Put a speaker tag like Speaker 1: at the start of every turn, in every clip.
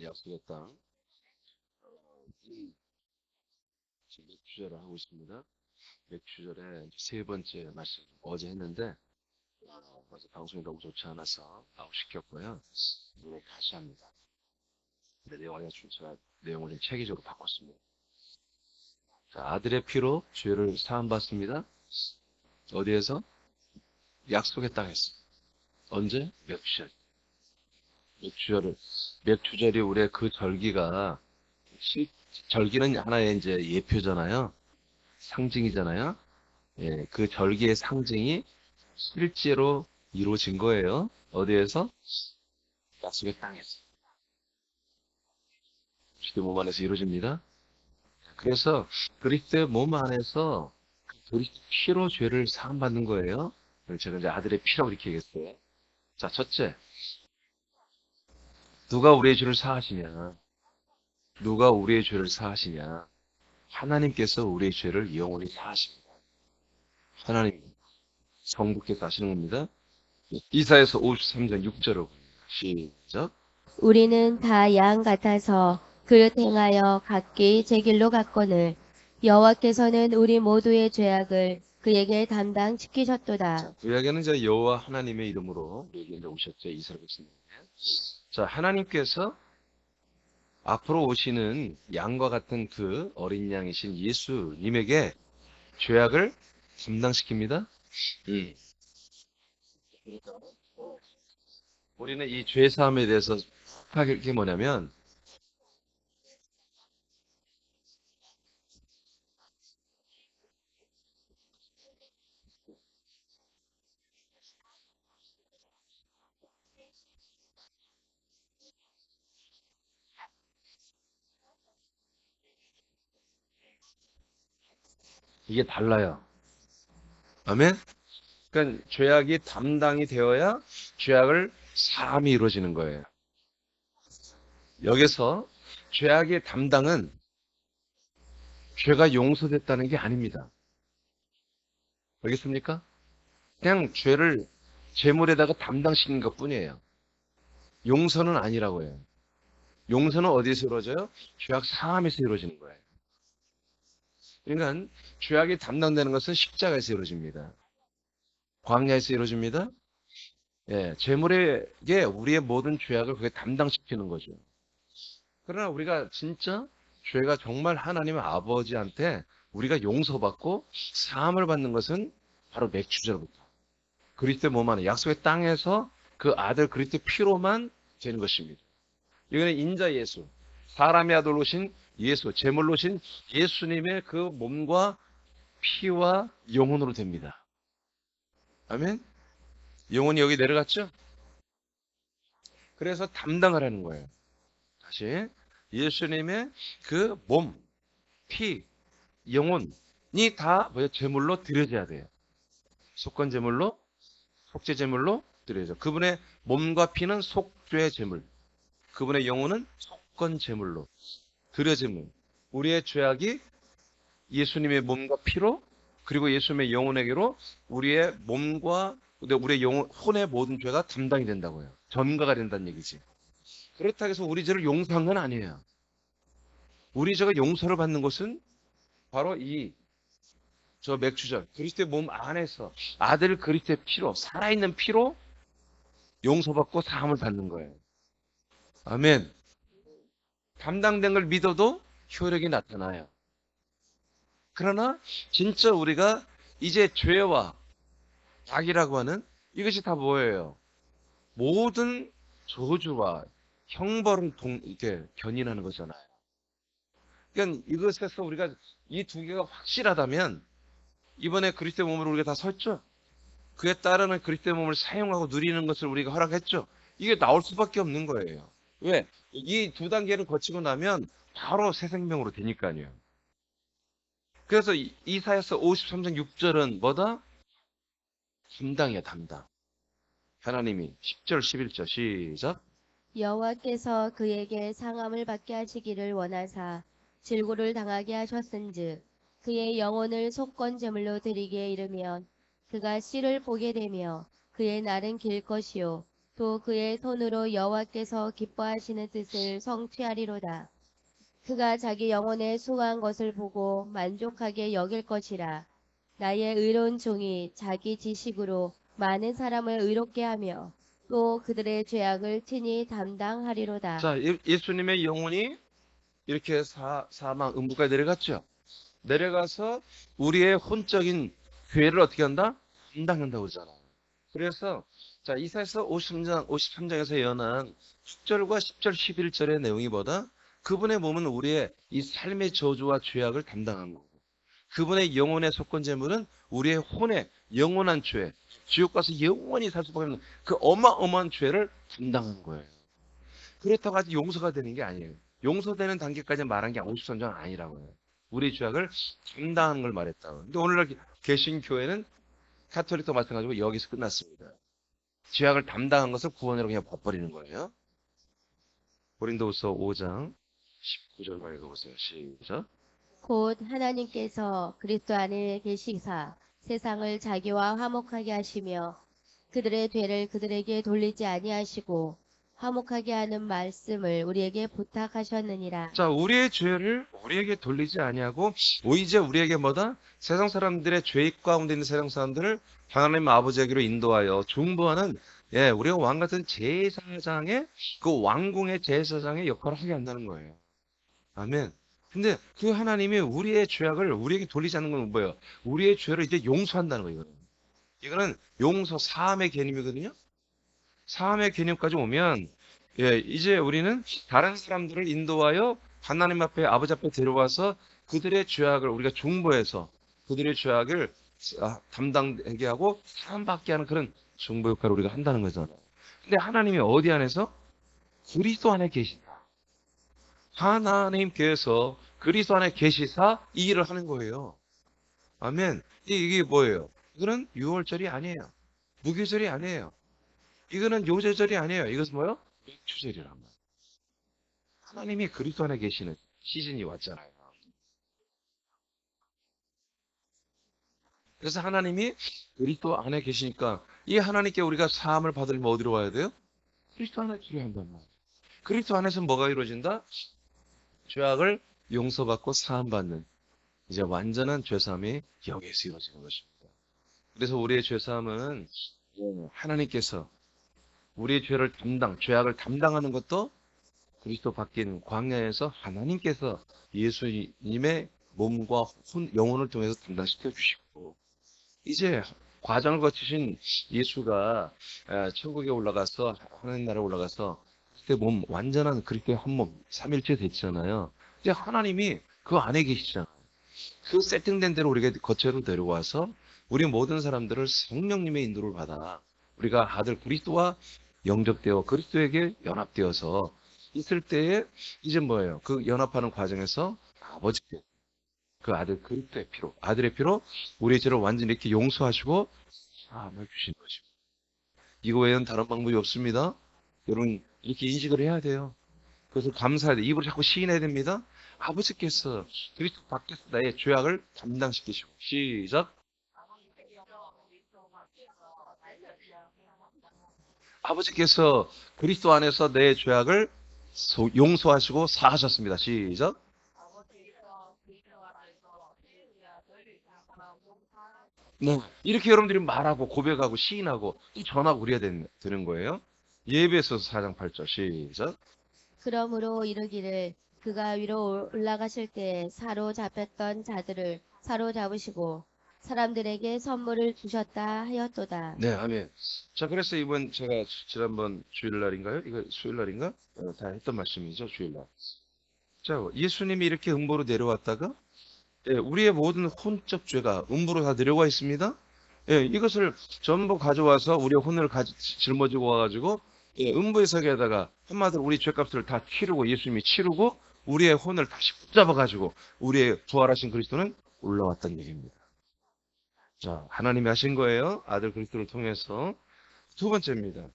Speaker 1: 약속의 땅. 지금 맥주절을 하고 있습니다. 맥주절에 세 번째 말씀 어제 했는데 어제 방송이 너무 좋지 않아서 아웃시켰고요. 오늘 다시 합니다. 근데 내용이 제가 내용을 좀 체계적으로 바꿨습니다. 자, 아들의 피로 죄를 사함받습니다. 어디에서? 약속의 땅에서. 언제? 맥주절. 맥주절이 우리의 그 절기가 절기는 하나의 이제 예표잖아요. 상징이잖아요. 예, 그 절기의 상징이 실제로 이루어진 거예요. 어디에서? 약속의 땅에서. 그리스도의 몸 안에서 이루어집니다. 그래서 그리스도의 몸 안에서 그리스도 피로 죄를 사함받는 거예요. 그래서 제가 이제 아들의 피라고 이렇게 얘기했어요. 자, 첫째, 누가 우리의 죄를 사하시냐? 누가 우리의 죄를 사하시냐? 하나님께서 우리의 죄를 영원히 사하십니다. 하나님, 성부께서 하시는 겁니다. 이사야서 53장 6절을 시작.
Speaker 2: 우리는 다 양 같아서 그릇 행하여 각기 제 길로 갔거늘 여호와께서는 우리 모두의 죄악을 그에게 담당시키셨도다.
Speaker 1: 구약에는 이제 여호와 하나님의 이름으로 우리에게 이제 오셨죠. 이스라엘 백성에게. 자, 하나님께서 앞으로 오시는 양과 같은 그 어린 양이신 예수님에게 죄악을 담당시킵니다. 우리는 이 죄사함에 대해서 생각할 게 뭐냐면 이게 달라요. 아멘? 그러니까 죄악이 담당이 되어야 죄악을 사함이 이루어지는 거예요. 여기서 죄악의 담당은 죄가 용서됐다는 게 아닙니다. 알겠습니까? 그냥 죄를 제물에다가 담당시키는 것 뿐이에요. 용서는 아니라고 해요. 용서는 어디서 이루어져요? 죄악 사함에서 이루어지는 거예요. 그러니까 죄악이 담당되는 것은 십자가에서 이루어집니다. 광야에서 이루어집니다. 예, 제물에게 우리의 모든 죄악을 그게 담당시키는 거죠. 그러나 우리가 진짜 죄가 정말 하나님 아버지한테 우리가 용서받고 사함을 받는 것은 바로 맥주절부터 그리스도의 몸 안에 약속의 땅에서 그 아들 그리스도의 피로만 되는 것입니다. 이거는 인자 예수, 사람의 아들 오신 예수, 제물로 오신 예수님의 그 몸과 피와 영혼으로 됩니다. 아멘? 영혼이 여기 내려갔죠? 그래서 담당을 하는 거예요. 다시 예수님의 그 몸, 피, 영혼이 다 제물로 드려져야 돼요. 속건 제물로, 속죄 제물로 드려져. 그분의 몸과 피는 속죄 제물, 그분의 영혼은 속건 제물로 드려짐을. 우리의 죄악이 예수님의 몸과 피로 그리고 예수님의 영혼에게로 우리의 몸과 우리의 영혼, 혼의 모든 죄가 담당이 된다고요. 전가가 된다는 얘기지. 그렇다고 해서 우리 죄를 용서한 건 아니에요. 우리 죄가 용서를 받는 것은 바로 저 맥주절 그리스도의 몸 안에서 아들 그리스도의 피로 살아있는 피로 용서받고 사함을 받는 거예요. 아멘. 담당된 걸 믿어도 효력이 나타나요. 그러나 진짜 우리가 이제 죄와 악이라고 하는 이것이 다 뭐예요? 모든 저주와 형벌을 이렇게 견인하는 거잖아요. 그러니까 이것에서 우리가 이 두 개가 확실하다면 이번에 그리스도의 몸으로 우리가 다 섰죠. 그에 따르는 그리스도의 몸을 사용하고 누리는 것을 우리가 허락했죠. 이게 나올 수밖에 없는 거예요. 왜? 이 두 단계를 거치고 나면 바로 새 생명으로 되니까요. 그래서 이사야서 53장 6절은 뭐다? 담당이야, 담당. 하나님이 10절, 11절 시작.
Speaker 2: 여호와께서 그에게 상함을 받게 하시기를 원하사 질고를 당하게 하셨은즉 그의 영혼을 속건 제물로 드리기에 이르면 그가 씨를 보게 되며 그의 날은 길 것이요 또 그의 손으로 여호와께서 기뻐하시는 뜻을 성취하리로다. 그가 자기 영혼에 수고한 것을 보고 만족하게 여길 것이라. 나의 의로운 종이 자기 지식으로 많은 사람을 의롭게 하며 또 그들의 죄악을 친히 담당하리로다.
Speaker 1: 자, 예수님의 영혼이 이렇게 사망, 음부까지 내려갔죠. 내려가서 우리의 혼적인 죄를 어떻게 한다? 담당한다고 그러잖아. 그래서 자, 이사야서 53장에서 예언한 6절과 10절, 11절의 내용이 뭐다? 그분의 몸은 우리의 이 삶의 저주와 죄악을 담당한 거고, 그분의 영혼의 속건제물은 우리의 혼의 영원한 죄, 지옥 가서 영원히 살 수밖에 없는 그 어마어마한 죄를 담당한 거예요. 그렇다고 아직 용서가 되는 게 아니에요. 용서되는 단계까지 말한 게 53장 아니라고요. 우리 죄악을 담당하는 걸 말했다. 근데 오늘날 개신교회는 카톨릭도 마찬가지고 여기서 끝났습니다. 죄악을 담당한 것을 구원으로 그냥 봐버리는 거예요. 고린도후서 5장 19절 읽어보세요. 시작.
Speaker 2: 곧 하나님께서 그리스도 안에 계시사 세상을 자기와 화목하게 하시며 그들의 죄를 그들에게 돌리지 아니하시고 화목하게 하는 말씀을 우리에게 부탁하셨느니라.
Speaker 1: 자, 우리의 죄를 우리에게 돌리지 아니하고 오히려 우리에게 뭐다? 세상 사람들의 죄악 가운데 있는 세상 사람들을 하나님 아버지에게로 인도하여 중보하는 우리가 왕 같은 제사장의 그 왕궁의 제사장의 역할을 하게 한다는 거예요. 아멘. 근데 그 하나님이 우리의 죄악을 우리에게 돌리지 않는 건 뭐예요? 우리의 죄를 이제 용서한다는 거예요. 이거는 용서 사함의 개념이거든요. 사함의 개념까지 오면 이제 우리는 다른 사람들을 인도하여 하나님 앞에 아버지 앞에 데려와서 그들의 죄악을 우리가 중보해서 그들의 죄악을 담당하게 하고 사함받게 하는 그런 중보 역할을 우리가 한다는 거잖아요. 근데 하나님이 어디 안에서? 그리스도 안에 계신다. 하나님께서 그리스도 안에 계시사 이 일을 하는 거예요. 아멘. 이게 뭐예요? 이거는 유월절이 아니에요. 무교절이 아니에요. 이거는 요제절이 아니에요. 이것은 뭐예요? 맥주절이란 말이에요. 하나님이 그리스도 안에 계시는 시즌이 왔잖아요. 그래서 하나님이 그리스도 안에 계시니까 이 하나님께 우리가 사함을 받으려면 어디로 와야 돼요? 그리스도 안에 들어야 한단 말이에요. 그리스도 안에서 뭐가 이루어진다? 죄악을 용서받고 사함받는 이제 완전한 죄사함이 여기에서 이루어지는 것입니다. 그래서 우리의 죄사함은 하나님께서 우리의 죄악을 담당하는 것도 그리스도 바뀐 광야에서 하나님께서 예수님의 몸과 영혼을 통해서 담당시켜 주시고, 이제 과정을 거치신 예수가 천국에 올라가서 하나님 나라에 올라가서 그때 몸 완전한 그리스도의 한 몸 삼일체 됐잖아요. 이제 하나님이 그 안에 계시잖아요. 그 세팅된 대로 우리가 거처로 데려와서 우리 모든 사람들을 성령님의 인도를 받아 우리가 아들 그리스도와 영접되어 그리스도에게 연합되어서 있을 때에 이제 뭐예요? 그 연합하는 과정에서 아버지께 그 아들 그리스도의 피로, 아들의 피로 우리의 죄를 완전히 이렇게 용서하시고 사함을 주신 것입니다. 이거 외에는 다른 방법이 없습니다. 여러분 이렇게 인식을 해야 돼요. 그래서 감사해야 돼요. 입으로 자꾸 시인해야 됩니다. 아버지께서 그리스도 밖에서 나의 죄악을 담당시키시고 시작. 아버지께서 그리스도 안에서 내 죄악을 용서하시고 사하셨습니다. 시작. 네. 이렇게 여러분들이 말하고 고백하고 시인하고 또 전하고 그래야 되는 거예요. 예배서 4장 8절 시작.
Speaker 2: 그러므로 이르기를 그가 위로 올라가실 때 사로잡혔던 자들을 사로잡으시고 사람들에게 선물을 주셨다 하였도다.
Speaker 1: 네, 아멘. 자, 그래서 이번 제가 지난번 주일날인가요? 이거 수요일날인가? 다 했던 말씀이죠, 주일날. 자, 예수님이 이렇게 음보로 내려왔다가 우리의 모든 혼적 죄가 음부로 다 내려와 있습니다. 이것을 전부 가져와서 우리의 혼을 짊어지고 와가지고 음부에서에다가 한마디로 우리 죄값을 다 치르고 예수님이 치르고 우리의 혼을 다시 붙잡아가지고 우리의 부활하신 그리스도는 올라왔다는 얘기입니다. 자, 하나님이 하신 거예요. 아들 그리스도를 통해서. 두 번째입니다.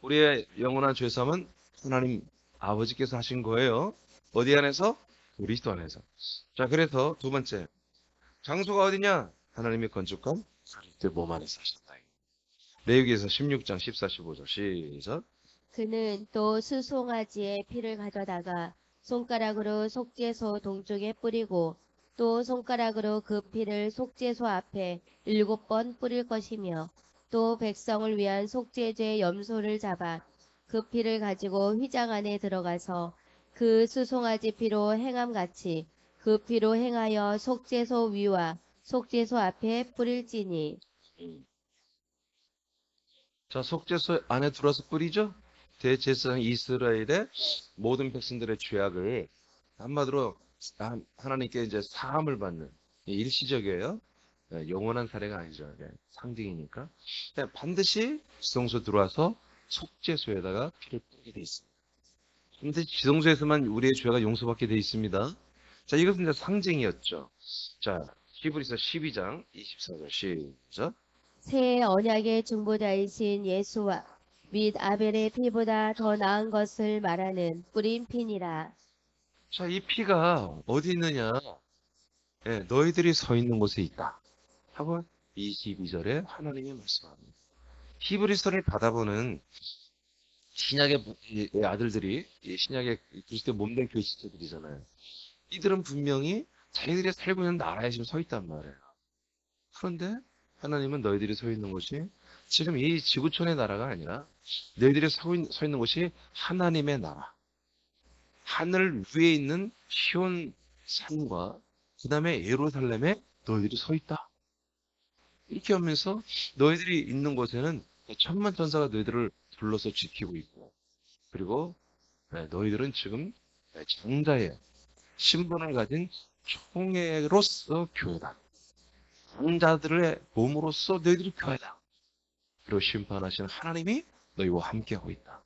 Speaker 1: 우리의 영원한 죄사함은 하나님 아버지께서 하신 거예요. 어디 안에서? 그리스도 안에서. 자, 그래서 두 번째. 장소가 어디냐? 하나님의 건축한 그리스도의 몸 안에서 하셨다. 레위기에서 16장 14, 15절 시작.
Speaker 2: 그는 또 수송아지의 피를 가져다가 손가락으로 속죄소 동쪽에 뿌리고 또 손가락으로 그 피를 속죄소 앞에 7번 뿌릴 것이며 또 백성을 위한 속죄제 염소를 잡아 그 피를 가지고 휘장 안에 들어가서 그 수송아지 피로 행함같이 그 피로 행하여 속죄소 위와 속죄소 앞에 뿌릴지니.
Speaker 1: 자, 속죄소 안에 들어와서 뿌리죠? 대제사장 이스라엘의 모든 백성들의 죄악을 한마디로 하나님께 이제 사함을 받는 일시적이에요. 영원한 사례가 아니죠. 상징이니까. 반드시 지성소 들어와서 속죄소에다가 피를 뿌리게 돼 있습니다. 근데 지성소에서만 우리의 죄가 용서받게 돼 있습니다. 자, 이것은 이제 상징이었죠. 자, 히브리서 12장 24절 시작.
Speaker 2: 새 언약의 중보자이신 예수와 및 아벨의 피보다 더 나은 것을 말하는 뿌린 피니라.
Speaker 1: 자, 이 피가 어디 있느냐? 너희들이 서 있는 곳에 있다. 하고 22절에 하나님이 말씀합니다. 히브리서를 받아보는 신약의 아들들이 신약의 그리스도의 몸된 교시자들이잖아요. 이들은 분명히 자기들이 살고 있는 나라에 지금 서 있단 말이에요. 그런데 하나님은 너희들이 서 있는 곳이 지금 이 지구촌의 나라가 아니라 너희들이 서 있는 곳이 하나님의 나라. 하늘 위에 있는 시온 산과 그 다음에 예루살렘에 너희들이 서 있다. 이렇게 하면서 너희들이 있는 곳에는 천만 천사가 너희들을 둘러서 지키고 있고, 그리고 너희들은 지금 장자의 신분을 가진 총회로서 교회다. 장자들의 몸으로서 너희들이 교회다. 그리고 심판하시는 하나님이 너희와 함께하고 있다.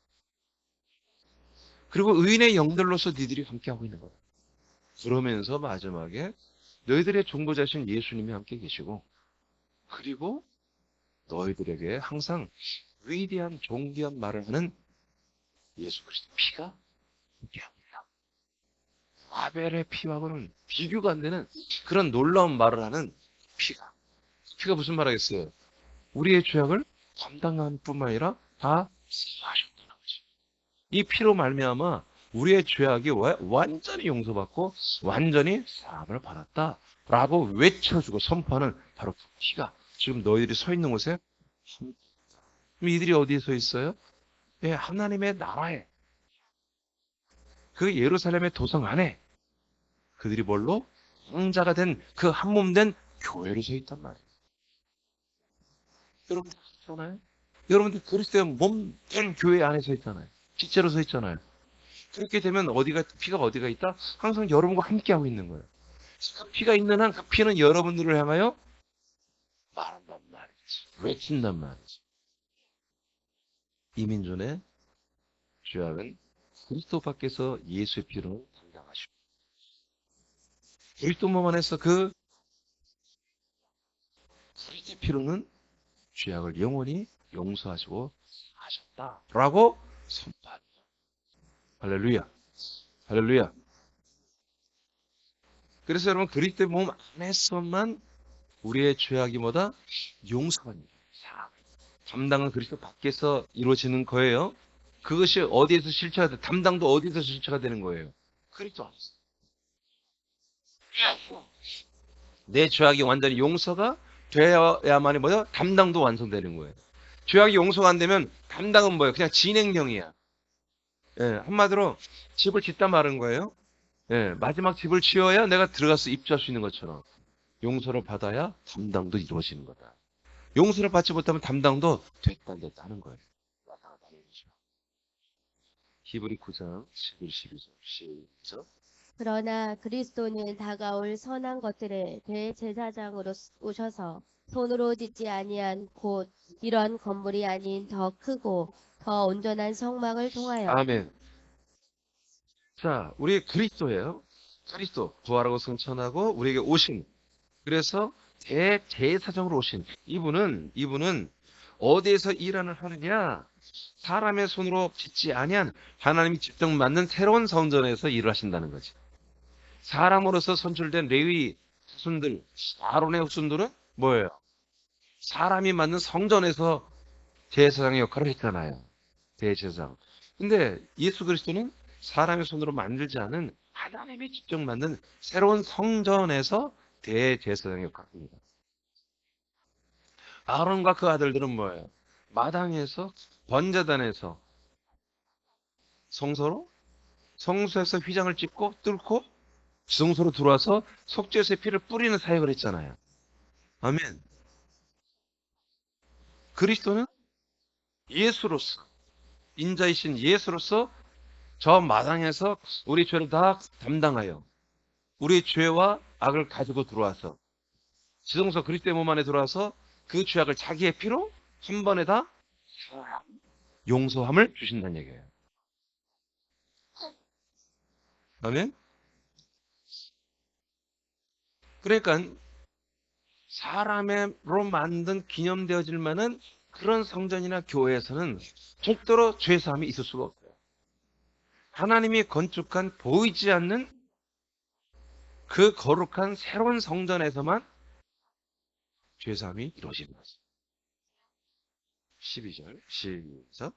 Speaker 1: 그리고 의인의 영들로서 너희들이 함께하고 있는 거다. 그러면서 마지막에 너희들의 중보자신 예수님이 함께 계시고, 그리고 너희들에게 항상 위대한 존귀한 말을 하는 예수 그리스도 피가 함께합니다. 아벨의 피하고는 비교가 안 되는 그런 놀라운 말을 하는 피가. 피가 무슨 말 하겠어요? 우리의 죄악을 감당한 뿐만 아니라 다 사하셨다는 거지. 이 피로 말미암아 우리의 죄악이 완전히 용서받고 완전히 사함을 받았다라고 외쳐주고 선포하는 바로 그 피가 지금 너희들이 서 있는 곳에, 그럼 이들이 어디에 서 있어요? 하나님의 나라에, 그 예루살렘의 도성 안에 그들이 뭘로? 왕자가 된 그 한 몸 된 교회로 서 있단 말이에요. 여러분들 아시잖아요? 여러분들 그리스도의 몸 된 교회 안에 서 있잖아요. 실제로 서 있잖아요. 그렇게 되면 피가 어디가 있다? 항상 여러분과 함께하고 있는 거예요. 그 피가 있는 한 그 피는 여러분들을 향하여 말한단 말이지. 외친단 말이지. 이민존의 죄악은 그리스도 밖에서 예수의 피로 담당하시고, 그리스도 몸 안에서 그 그리스도의 피로는 죄악을 영원히 용서하시고 하셨다라고 선포합니다. 할렐루야. 할렐루야. 그래서 여러분 그리스도의 몸 안에서만 우리의 죄악이 뭐다? 용서합니다. 담당은 그리스도 밖에서 이루어지는 거예요. 그것이 어디에서 실체가 돼? 담당도 어디에서 실체가 되는 거예요? 그리스도 안에서. 내 죄악이 완전히 용서가 되어야만이 뭐야? 담당도 완성되는 거예요. 죄악이 용서가 안 되면 담당은 뭐예요? 그냥 진행형이야. 한마디로 집을 짓다 말은 거예요. 마지막 집을 지어야 내가 들어가서 입주할 수 있는 것처럼 용서를 받아야 담당도 이루어지는 거다. 용서를 받지 못하면 담당도 됐다 안 됐다 하는 거예요. 왔다 갔다 하는 거죠. 히브리 9장 11, 12절 시작.
Speaker 2: 그러나 그리스도는 다가올 선한 것들의 대제사장으로 오셔서 손으로 짓지 아니한 곧 이런 건물이 아닌 더 크고 더 온전한 성막을 통하여.
Speaker 1: 아멘. 자, 우리 그리스도예요. 그리스도 부활하고 승천하고 우리에게 오신, 그래서 대제사장으로 오신 이분은 어디에서 일하는 하느냐? 사람의 손으로 짓지 아니한 하나님이 직접 만든 새로운 성전에서 일을 하신다는 거지. 사람으로서 선출된 레위 후손들, 아론의 후손들은 뭐예요? 사람이 만든 성전에서 대제사장의 역할을 했잖아요. 대제사장. 근데 예수 그리스도는 사람의 손으로 만들지 않은 하나님이 직접 만든 새로운 성전에서 대제사장의 역할을 합니다. 아론과 그 아들들은 뭐예요? 마당에서 번제단에서 성소로 성소에서 휘장을 찍고 뚫고 지성소로 들어와서 속죄소의 피를 뿌리는 사역을 했잖아요. 아멘. 그리스도는 예수로서 인자이신 예수로서 저 마당에서 우리 죄를 다 담당하여 우리 죄와 악을 가지고 들어와서 지성소 그리스도의 몸 안에 들어와서 그 죄악을 자기의 피로 한 번에 다 용서함을 주신다는 얘기예요. 아멘. 그러니까 사람으로 만든 기념되어질 만한 그런 성전이나 교회에서는 절대로 죄사함이 있을 수가 없어요. 하나님이 건축한 보이지 않는 그 거룩한 새로운 성전에서만 죄사함이 이루어지는 거죠. 12절 시작.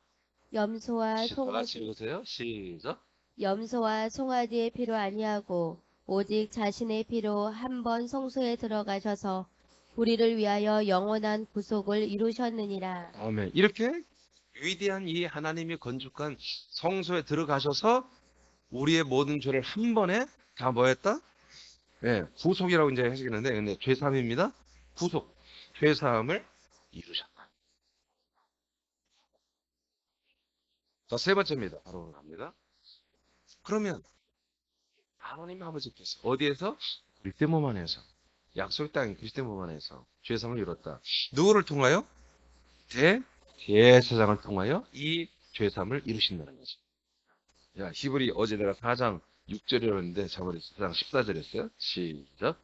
Speaker 2: 염소와
Speaker 1: 다
Speaker 2: 송
Speaker 1: 같이 읽으세요. 시작.
Speaker 2: 염소와 송아지의 피로 아니하고 오직 자신의 피로 한 번 성소에 들어가셔서 우리를 위하여 영원한 구속을 이루셨느니라.
Speaker 1: 아멘. 이렇게 위대한 이 하나님이 건축한 성소에 들어가셔서 우리의 모든 죄를 한 번에 다 뭐했다? 네, 구속이라고 이제 해석했는데, 근데 죄사함입니다. 구속, 죄사함을 이루셨다. 자, 세 번째입니다. 바로 갑니다. 그러면 하나님 아버지께서 어디에서? 그리스도 몸 안에서, 약속 땅인 그리스도 몸 안에서 죄사함을 이뤘다. 누구를 통하여? 대제사장을 통하여 이 죄사함을 이루신다는 거죠. 야, 히브리 어제 내가 4장 6절이었는데 잘못했어요. 4장 14절이었어요. 시작.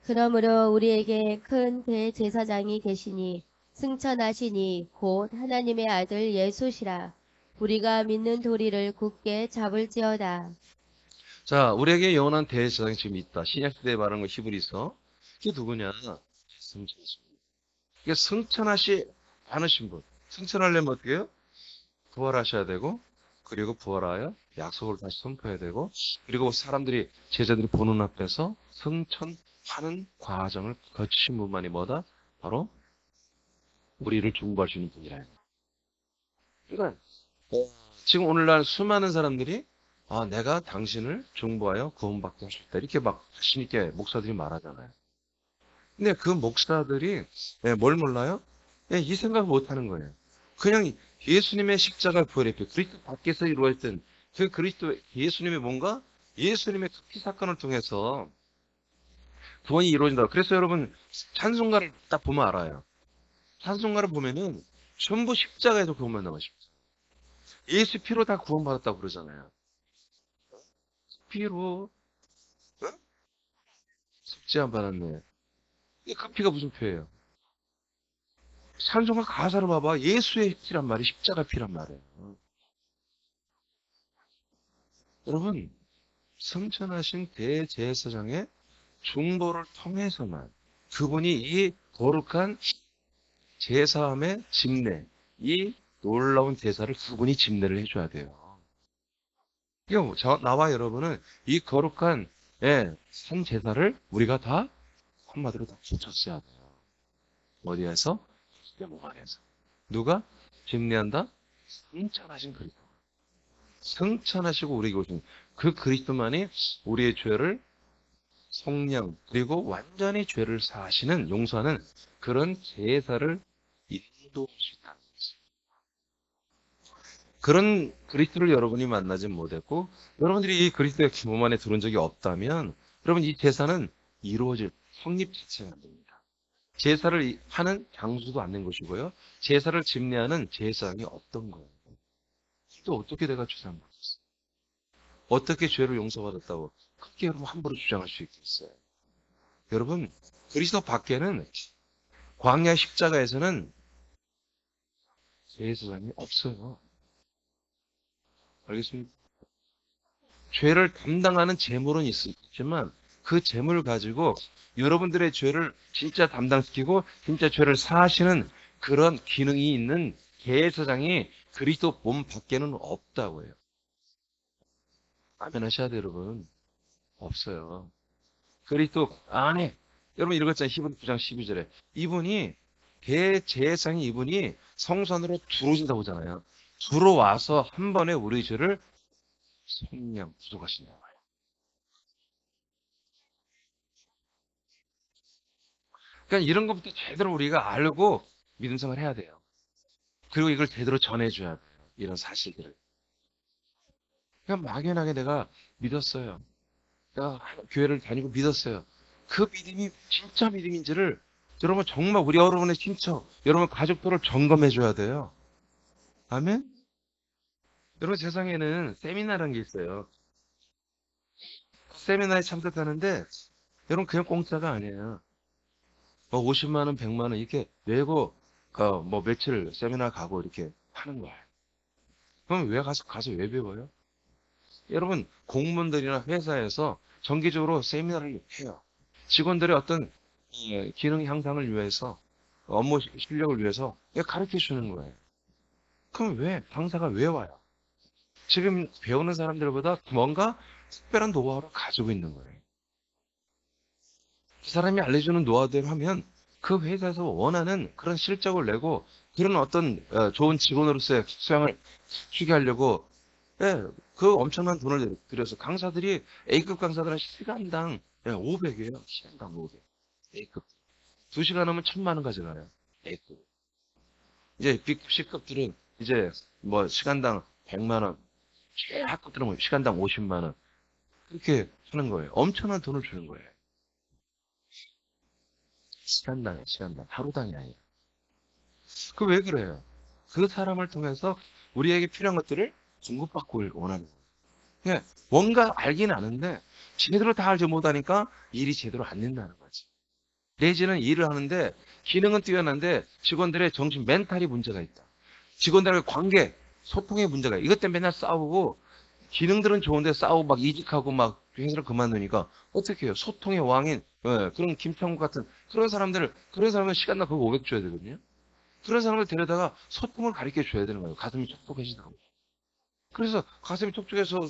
Speaker 2: 그러므로 우리에게 큰 대제사장이 계시니 승천하시니 곧 하나님의 아들 예수시라. 우리가 믿는 도리를 굳게 잡을지어다.
Speaker 1: 자, 우리에게 영원한 대제사장이 지금 있다. 신약시대에 말하는 거 히브리서. 이게 누구냐? 승천하십니다. 이게 승천하시 않으신 분. 승천하려면 어떻게 해요? 부활하셔야 되고, 그리고 부활하여 약속을 다시 선포해야 되고, 그리고 사람들이, 제자들이 보는 앞에서 승천하는 과정을 거치신 분만이 뭐다? 바로 우리를 중보할 수 있는 분이라. 그러니까 지금 오늘날 수많은 사람들이 내가 당신을 중보하여 구원받게 할 수 있다. 이렇게 막 자신 있게 목사들이 말하잖아요. 근데 그 목사들이 뭘 몰라요? 이 생각을 못 하는 거예요. 그냥 예수님의 십자가 부활의 피, 그리스도 밖에서 이루어졌던 그 그리스도 예수님의 뭔가 예수님의 그 피 사건을 통해서 구원이 이루어진다. 그래서 여러분 찬송가를 딱 보면 알아요. 찬송가를 보면은 전부 십자가에서 구원받는 것입니다. 예수 피로 다 구원받았다고 그러잖아요. 피로 속죄 안 받았네. 그 피가 무슨 피예요? 찬송가 가사를 봐봐. 예수의 피란 말이 십자가 피란 말이에요. 여러분, 승천하신 대제사장의 중보를 통해서만 그분이 이 거룩한 제사함의 집례, 이 놀라운 제사를 그분이 집례를 해줘야 돼요. 이거 나와 여러분은 이 거룩한 산 제사를 우리가 다 한마디로 다 붙였어야 돼요. 어디에서? 내 몸 안에서. 누가 집례한다? 승천하신 그리스도. 승천하시고 우리에게 오신 그 그리스도만이 우리의 죄를 속량 그리고 완전히 죄를 사하시는 용서하는 그런 제사를 인도할 수 있다는 것입니다. 그런 그리스도를 여러분이 만나지 못했고 여러분들이 이 그리스도의 몸 안에 들어온 적이 없다면 여러분 이 제사는 이루어질 성립 자체가 안 됩니다. 제사를 하는 장수도 안 된 것이고요. 제사를 집례하는 제사장이 없던 거예요. 또 어떻게 내가 주장을 받았어? 어떻게 죄를 용서받았다고 그렇게 여러분 함부로 주장할 수 있겠어요? 여러분 그리스도 밖에는 광야 십자가에서는 제사장이 없어요. 알겠습니까? 죄를 담당하는 제물은 있지만 그 제물을 가지고 여러분들의 죄를 진짜 담당시키고 진짜 죄를 사하시는 그런 기능이 있는 대제사장이 그리스도 몸 밖에는 없다고 해요. 아멘 하셔야 돼요, 여러분. 없어요. 그리스도 안에, 여러분 읽었잖아요. 히브리 9장 12절에. 이분이, 대제사장이 이분이 성전으로 들어오신다고 하잖아요. 들어와서 한 번에 우리 죄를 성령 구속하시는 거예요. 그러니까 이런 것부터 제대로 우리가 알고 믿음 생활을 해야 돼요. 그리고 이걸 제대로 전해줘야 돼요. 이런 사실들을. 그냥 막연하게 내가 믿었어요. 내가 교회를 다니고 믿었어요. 그 믿음이 진짜 믿음인지를 여러분 정말 우리 여러분의 친척, 여러분 가족들을 점검해줘야 돼요. 아멘? 여러분 세상에는 세미나라는 게 있어요. 그 세미나에 참석하는데 여러분 그냥 공짜가 아니에요. 뭐 50만 원, 100만 원 이렇게 내고 뭐 며칠 세미나 가고 이렇게 하는 거예요. 그럼 왜 가서 왜 배워요? 여러분 공무원들이나 회사에서 정기적으로 세미나를 해요. 직원들의 어떤 기능 향상을 위해서 업무 실력을 위해서 가르쳐 주는 거예요. 그럼 왜 강사가 왜 와요? 지금 배우는 사람들보다 뭔가 특별한 노하우를 가지고 있는 거예요. 그 사람이 알려주는 노하우대로 하면 그 회사에서 원하는 그런 실적을 내고 그런 어떤 좋은 직원으로서의 수양을 추게 하려고 그 엄청난 돈을 들여서 강사들이 A급 강사들은 시간당 500이에요. 시간당 500. A급. 2시간 하면 1,000만 원 가져가요. A급. 이제 B급, C급들은 이제 뭐 시간당 100만 원, 최하급들은 뭐 시간당 50만 원. 그렇게 하는 거예요. 엄청난 돈을 주는 거예요. 시간당. 하루당이 아니에요. 그 왜 그래요? 그 사람을 통해서 우리에게 필요한 것들을 공급받고 원하는 거예요. 그러니까 뭔가 알긴 아는데 제대로 다 알지 못하니까 일이 제대로 안 된다는 거지. 내지는 일을 하는데 기능은 뛰어난데 직원들의 정신 멘탈이 문제가 있다. 직원들과의 관계, 소통의 문제가 있다. 이것 때문에 맨날 싸우고 기능들은 좋은데 싸우고 막 이직하고 막 회사를 그만두니까 어떻게 해요? 소통의 왕인 그런 김창국 같은 그런 사람들 시간당 그거 500 줘야 되거든요. 그런 사람을 데려다가 소통을 가르쳐 줘야 되는 거예요. 가슴이 촉촉해지다고. 그래서 가슴이 촉촉해서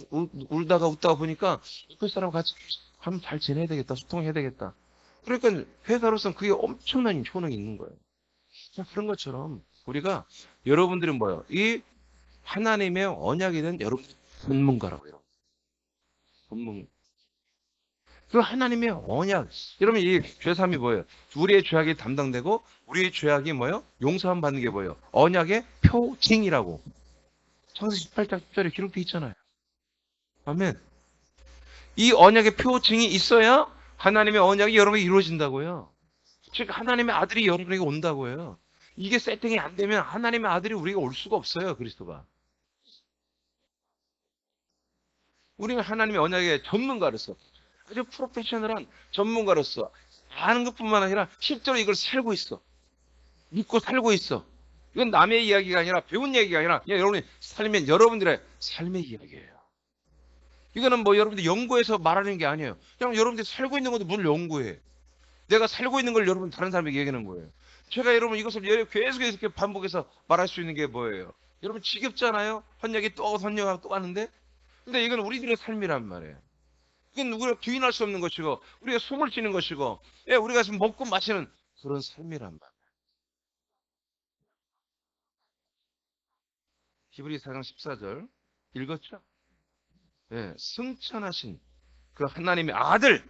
Speaker 1: 울다가 웃다가 보니까 그 사람 같이 하면 잘 지내야 되겠다. 소통해야 되겠다. 그러니까 회사로서는 그게 엄청난 효능이 있는 거예요. 자, 그런 것처럼 우리가 여러분들은 뭐예요? 이 하나님의 언약에 대한 여러분 전문가라고요. 전문. 그 하나님의 언약. 여러분 이 죄삼이 뭐예요? 우리의 죄악이 담당되고 우리의 죄악이 뭐예요? 용서함 받는 게 뭐예요? 언약의 표징이라고. 창세기 18장 10절에 기록되어 있잖아요. 아멘. 이 언약의 표징이 있어야 하나님의 언약이 여러분에게 이루어진다고요. 즉 하나님의 아들이 여러분에게 온다고요. 이게 세팅이 안 되면 하나님의 아들이 우리가 올 수가 없어요. 그리스도가. 우리는 하나님의 언약의 전문가로서 아주 프로페셔널한 전문가로서 아는 것뿐만 아니라 실제로 이걸 살고 있어. 믿고 살고 있어. 이건 남의 이야기가 아니라 배운 얘기가 아니라 그냥 여러분이 살면 여러분들의 삶의 이야기예요. 이거는 뭐 여러분들 연구해서 말하는 게 아니에요. 그냥 여러분들이 살고 있는 것도 뭘 연구해. 내가 살고 있는 걸 여러분 다른 사람에게 얘기하는 거예요. 제가 여러분 이것을 계속해서 이렇게 반복해서 말할 수 있는 게 뭐예요? 여러분 지겹잖아요? 헌약이 또 헌약하고 또 하는데? 근데 이건 우리들의 삶이란 말이에요. 이건 누구를 부인할 수 없는 것이고 우리가 숨을 쉬는 것이고 우리가 지금 먹고 마시는 그런 삶이란 말이에요. 히브리 4장 14절 읽었죠? 승천하신 그 하나님의 아들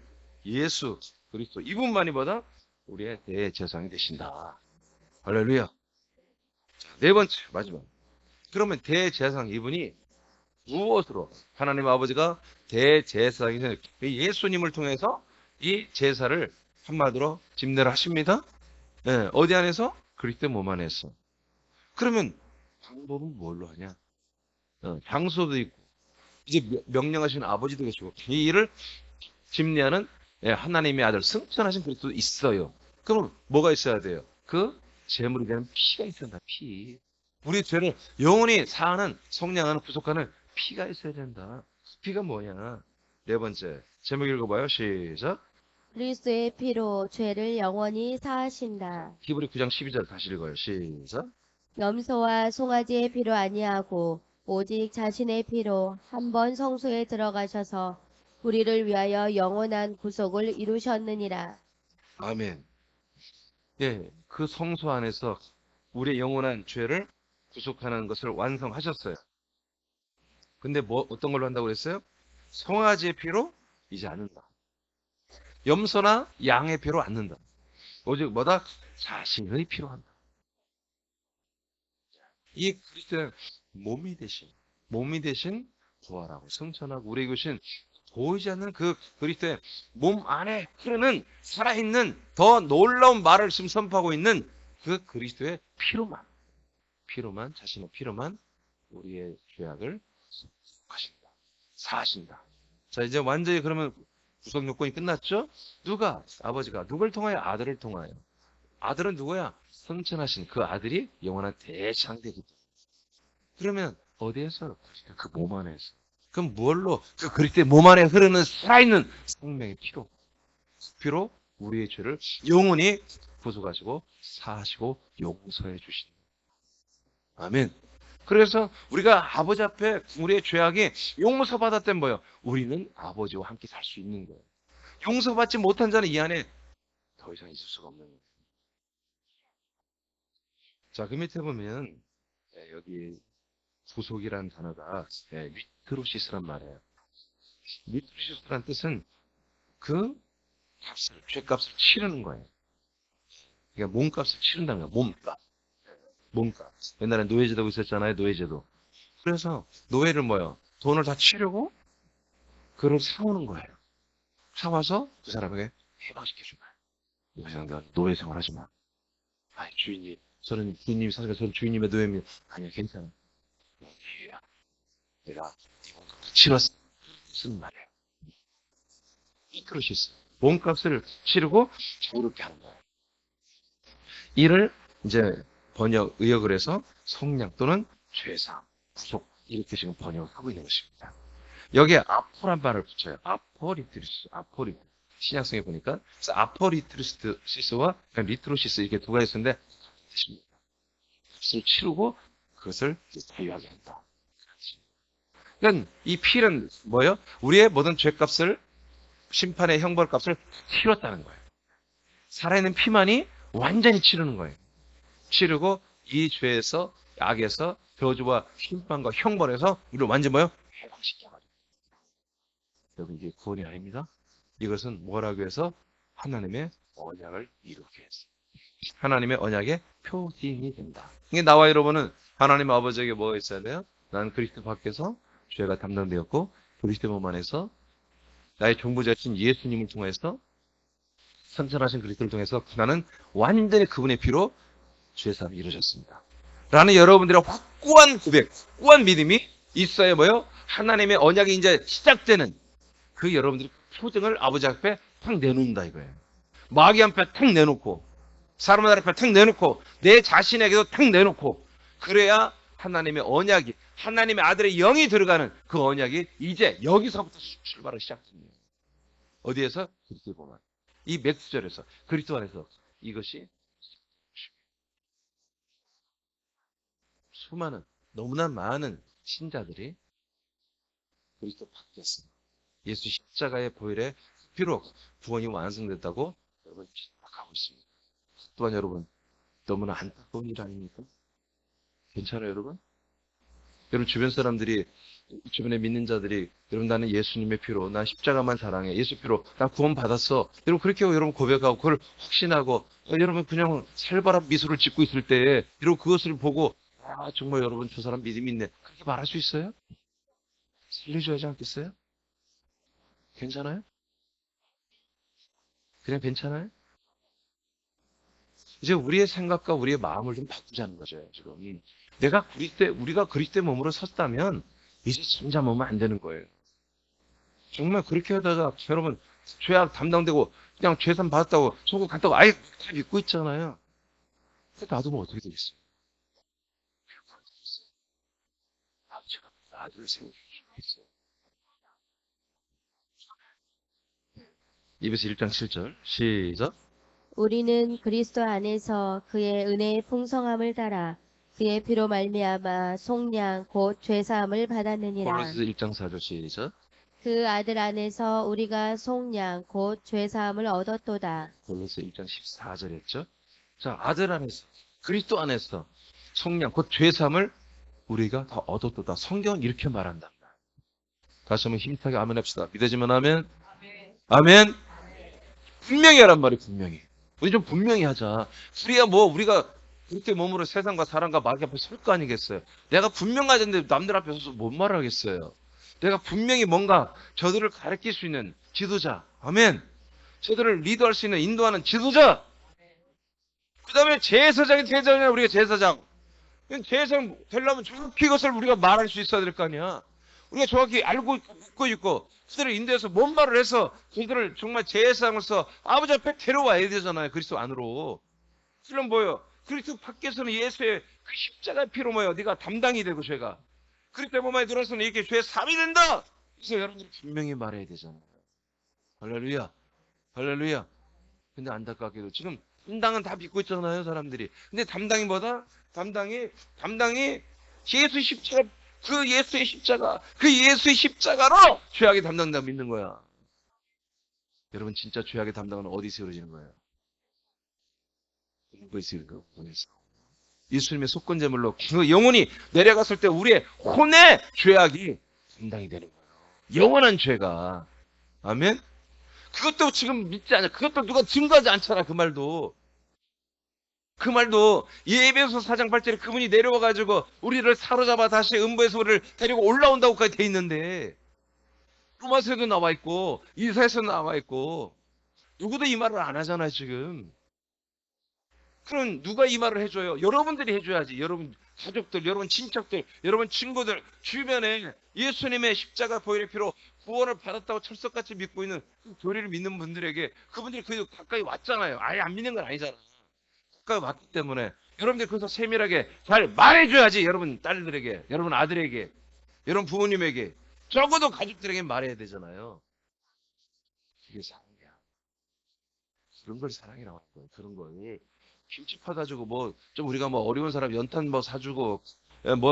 Speaker 1: 예수 그리스도 이분만이 보다 우리의 대제사장이 되신다. 할렐루야. 자, 네 번째 마지막. 그러면 대제사장 이분이 무엇으로 하나님 아버지가 대제사장이 되는 예수님을 통해서 이 제사를 한마디로 집례를 하십니다. 어디 안에서? 그리스도 몸 안에서. 그러면 방법은 뭘로 하냐? 장소도 있고 이제 명령하신 아버지도 계시고 이 일을 집례하는 하나님의 아들 승천하신 그리스도 있어요. 그럼 뭐가 있어야 돼요? 그 제물이 되는 피가 있어야 된다. 피. 우리 죄를 영원히 사하는 속량하는 구속하는 피가 있어야 된다. 피가 뭐냐? 네 번째 제목 읽어봐요. 시작.
Speaker 2: 그리스도의 피로 죄를 영원히 사하신다.
Speaker 1: 히브리 9장 12절 다시 읽어요. 시작.
Speaker 2: 염소와 송아지의 피로 아니하고 오직 자신의 피로 한 번 성소에 들어가셔서 우리를 위하여 영원한 구속을 이루셨느니라.
Speaker 1: 아멘. 예, 그 성소 안에서 우리의 영원한 죄를 구속하는 것을 완성하셨어요. 근데 뭐 어떤 걸로 한다고 그랬어요? 송아지의 피로 이제 않는다. 염소나 양의 피로 않는다. 오직 뭐다? 자신의 피로 한다. 이 그리스도의 몸이 대신 부활하고 승천하고 우리 이것은 보이지 않는 그 그리스도의 몸 안에 흐르는 살아있는 더 놀라운 말을 지금 선포하고 있는 그 그리스도의 피로만 자신의 피로만 우리의 죄악을 하신다. 사하신다. 자, 이제 완전히 그러면 구속 요건이 끝났죠? 누가? 아버지가 누굴 통하여? 아들을 통하여. 아들은 누구야? 승천하신 그 아들이 영원한 대장되기 때문에. 그러면 어디에서? 그 몸 안에서. 그럼 무얼로? 그 그리스도의 몸 안에 흐르는 살아있는 생명의 피로 우리의 죄를 영원히 구속하시고 사하시고 용서해 주신다. 아멘. 그래서 우리가 아버지 앞에 우리의 죄악이 용서받았던 뭐예요? 우리는 아버지와 함께 살 수 있는 거예요. 용서받지 못한 자는 이 안에 더 이상 있을 수가 없는 거예요. 자, 그 밑에 보면 여기 구속이라는 단어가 리트로시스란 말이에요. 리트로시스란 뜻은 그 죄값을 치르는 거예요. 그러니까 몸값을 치른다는 거예요. 몸값. 옛날에 노예제도가 있었잖아요. 노예제도. 그래서 노예를 뭐요? 돈을 다 치르고 그를 사오는 거예요. 사와서 그 사람에게 해방시켜준 거예요. 여기서 내가 노예 생활하지 마. 아니 주인이 저는 주인님이 사니까 저는 주인님의 노예입니다. 아니야 괜찮아. 노예야. 내가 네 몸값을 치렀어. 쓰는 말이에요. 이크로시스. 몸값을 치르고 자유롭게 하는 거예요. 이를 이제 의역을 해서 성량 또는 죄사함, 구속 이렇게 지금 번역하고 있는 것입니다. 여기에 아포란 말을 붙여요. 아포리트리스. 신약성에 보니까 아포리트리스와 리트로시스 이렇게 두 가지 쓰는데 뜻입니다. 값을 치르고 그것을 자유하게 한다. 그러니까 이 피는 뭐예요? 우리의 모든 죄값을 심판의 형벌값을 치렀다는 거예요. 살아있는 피만이 완전히 치르는 거예요. 치르고 이 죄에서 악에서 저주와 심판과 형벌에서 우리를 완전 뭐예요? 해방시켜버려요. 여러분 이게 구원이 아닙니다. 이것은 뭐라고 해서 하나님의 언약을 이루게 했어요. 하나님의 언약의 표징이 된다. 이게 나와 여러분은 하나님 아버지에게 뭐가 있어야 돼요? 나는 그리스도 밖에서 죄가 담당되었고 그리스도 몸 안에서 나의 종부자신 예수님을 통해서 선천하신 그리스도를 통해서 나는 완전히 그분의 피로 죄사함이 이루어졌습니다. 라는 여러분들의 확고한 고백, 확고한 믿음이 있어야 뭐요? 하나님의 언약이 이제 시작되는 그 여러분들의 표정을 아버지 앞에 탁 내놓는다 이거예요. 마귀 앞에 탁 내놓고 사람들 앞에 탁 내놓고 내 자신에게도 탁 내놓고 그래야 하나님의 언약이 하나님의 아들의 영이 들어가는 그 언약이 이제 여기서부터 출발을 시작됩니다. 어디에서? 그리스도 보면 이 맥수절에서 그리스도 안에서 이것이 수많은 너무나 많은 신자들이 그리스도 밖에서 예수 십자가의 보혈에 비록 구원이 완성됐다고 여러분 착각하고 있습니다. 또한 여러분 너무나 안타까운 일 아닙니까? 괜찮아요 여러분? 여러분 주변 사람들이 주변에 믿는 자들이 여러분 나는 예수님의 피로 나 십자가만 사랑해 예수 피로 나 구원 받았어 여러분 그렇게 여러분 고백하고 그걸 확신하고 여러분 그냥 살벌한 미소를 짓고 있을 때에 여러분 그것을 보고 아 정말 여러분 저 사람 믿음이 있네 그렇게 말할 수 있어요? 살려줘야 하지 않겠어요? 괜찮아요? 그냥 괜찮아요? 이제 우리의 생각과 우리의 마음을 좀 바꾸자는 거죠 지금 우리가 그리스도의 몸으로 섰다면 이제 잠잠하면 안 되는 거예요. 정말 그렇게 하다가 여러분 죄악 담당되고 그냥 죄산 받았다고 천국 갔다고 아예 다 믿고 있잖아요. 놔두면 어떻게 되겠어요? 제가 아들을 세워주시겠어요. 입에서 1장 7절 시작.
Speaker 2: 우리는 그리스도 안에서 그의 은혜의 풍성함을 따라 그의 피로 말미암아 속량 곧 죄사함을 받았느니라.
Speaker 1: 골로새서 1장 4절 시작.
Speaker 2: 그 아들 안에서 우리가 속량 곧 죄사함을 얻었도다.
Speaker 1: 골로새 1장 14절 했죠. 자, 아들 안에서, 그리스도 안에서 속량 곧 죄사함을 우리가 다 얻었도다. 성경은 이렇게 말한다. 다시 한번 힘차게 아멘 합시다. 믿어지면 아멘. 아멘. 분명히 하란 말이에요. 분명히. 우리 좀 분명히 하자. 우리가 그렇게 몸으로 세상과 사람과 마귀 앞에 설 거 아니겠어요. 내가 분명하던데 남들 앞에 서서 뭔 말을 하겠어요. 내가 분명히 뭔가 저들을 가르칠 수 있는 지도자. 아멘. 저들을 리드할 수 있는 인도하는 지도자. 그 다음에 제사장이 되잖아요. 우리가 제사장. 제사장 되려면 정확히 이것을 우리가 말할 수 있어야 될 거 아니야. 우리가 정확히 알고 있고 묻고 있고 그들을 인도해서 뭔 말을 해서 그들을 정말 제사장으로서 아버지 앞에 데려와야 되잖아요. 그리스도 안으로. 그럼 뭐예요? 그리스도 밖에서는 예수의 그 십자가 피로 뭐예요? 네가 담당이 되고 죄가. 그리스도 몸에 들어서는 이렇게 죄 사함이 된다. 그래서 여러분들이 분명히 말해야 되잖아요. 할렐루야. 할렐루야. 근데 안타깝게도 지금 담당은 다 믿고 있잖아요, 사람들이. 근데 담당이 뭐다? 담당이 예수 십자가, 그 예수의 십자가, 그 예수의 십자가로 죄악의 담당자 믿는 거야. 여러분 진짜 죄악의 담당은 어디서 이루어지는 거예요? 공부에서 이루어지는 거예요. 예수님의 속건제물로 그 영혼이 내려갔을 때 우리의 혼의 죄악이 담당이 되는 거예요. 영원한 죄가. 아멘? 그것도 지금 믿지 않아. 그것도 누가 증거하지 않잖아. 그 말도 에베소 4장 8절에 그분이 내려와가지고 우리를 사로잡아 다시 음부에서 우리를 데리고 올라온다고까지 돼 있는데 로마서에도 나와 있고 이사야서도 나와 있고 누구도 이 말을 안 하잖아요 지금. 그럼 누가 이 말을 해줘요? 여러분들이 해줘야지. 여러분 가족들, 여러분 친척들, 여러분 친구들 주변에 예수님의 십자가 보혈의 피로 구원을 받았다고 철석같이 믿고 있는 그 교리를 믿는 분들에게 그분들이 그 가까이 왔잖아요. 아예 안 믿는 건 아니잖아. 가까이 왔기 때문에 여러분들이 그래서 세밀하게 잘 말해줘야지. 여러분 딸들에게, 여러분 아들에게, 여러분 부모님에게, 적어도 가족들에게 말해야 되잖아요. 그게 사랑이야. 그런 걸 사랑이라고 하는 거예요. 그런 걸. 김치 퍼다 주고 좀 우리가 어려운 사람 연탄 사주고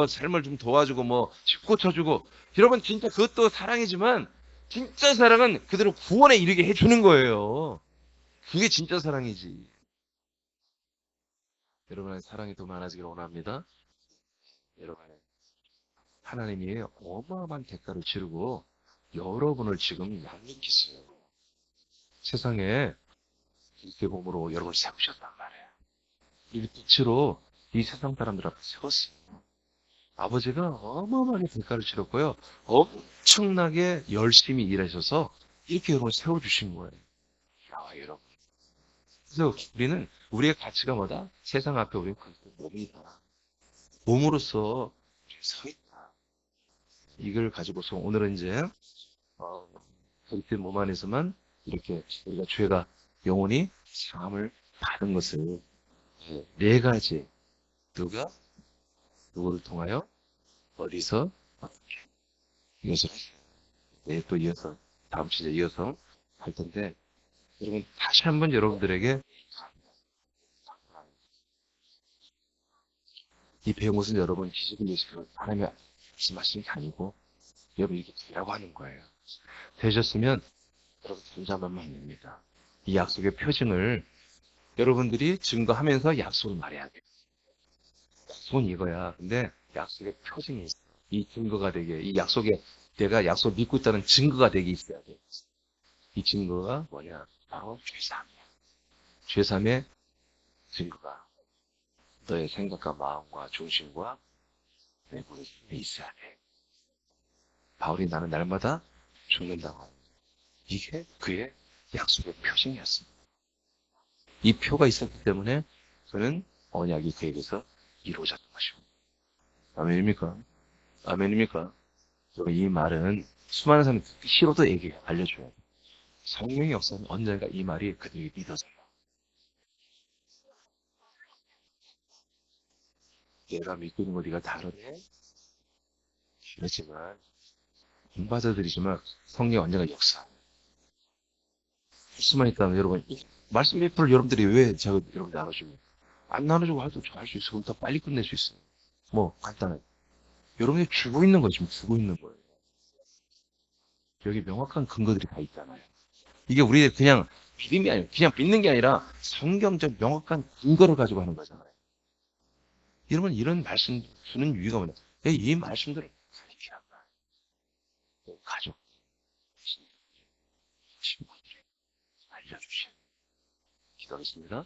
Speaker 1: 삶을 좀 도와주고 집 고쳐주고 여러분 진짜 그것도 사랑이지만 진짜 사랑은 그대로 구원에 이르게 해주는 거예요. 그게 진짜 사랑이지. 여러분의 사랑이 더 많아지기를 원합니다. 여러분 하나님이 어마어마한 대가를 치르고 여러분을 지금 양육했어요. 세상에 이렇게 몸으로 여러분을 세우셨단 말이에요. 이 빛으로 이 세상 사람들 앞에 세웠어요. 아버지가 어마어마하게 대가를 치렀고요. 엄청나게 열심히 일하셔서 이렇게 여러분을 세워주신 거예요. 야, 여러분. 그래서 우리는 우리의 가치가 뭐다? 세상 앞에 우리는 몸이다. 몸으로서 서 있다. 이걸 가지고서 오늘은 이제 그리스도의 몸 안에서만 이렇게 우리가 죄가 영혼이 상함을 받은 것을 네 가지 누구를 통하여 어디서 어떻게 이것을 또 이어서 다음 시간에 이어서 할 텐데 여러분 다시 한번 여러분들에게 이 배운 것은 여러분 지식을 내시고 하나님이 말씀하시는 게 아니고 여러분 이렇게 되라고 하는 거예요. 되셨으면 여러분 존재만만 됩니다. 이 약속의 표징을 여러분들이 증거하면서 약속을 말해야 돼요. 약속은 이거야. 근데 약속의 표징이 있어. 이 증거가 되게, 이 약속에 내가 약속을 믿고 있다는 증거가 되게 있어야 돼. 이 증거가 뭐냐? 바로 죄사함이야. 죄사함의 증거가 너의 생각과 마음과 중심과 내부에 있어야 돼. 바울이 나는 날마다 죽는다고. 이게 그의 약속의 표징이었습니다. 이 표가 있었기 때문에 그는 언약이 그에게서 이루어졌던 것입니다. 아멘입니까? 아멘입니까? 이 말은 수많은 사람이 듣기 싫어도 알려줘야 돼. 성령의 역사는 언젠가 이 말이 그들에게 믿어져요. 내가 믿고 있는 거 네가 다르네? 그렇지만 공부자들이지만 성령이 언젠가 역사해요. 수만 있다면 여러분 말씀 몇 프로 여러분들이 왜 제가 여러분 나눠주고 안 나눠주고 할 수 있어. 그럼 더 빨리 끝낼 수 있어요. 뭐 간단하게 여러분이 주고 있는 거 지금 주고 있는 거예요. 여기 명확한 근거들이 다 있잖아요. 이게 우리 그냥 믿음이 아니에요. 그냥 믿는 게 아니라 성경적 명확한 근거를 가지고 하는 거잖아요. 여러분 이런 말씀 주는 이유가 뭐냐? 이 말씀들을 가르치란 말이에요. 가족, 친구들에게 알려주시오. 기도하겠습니다.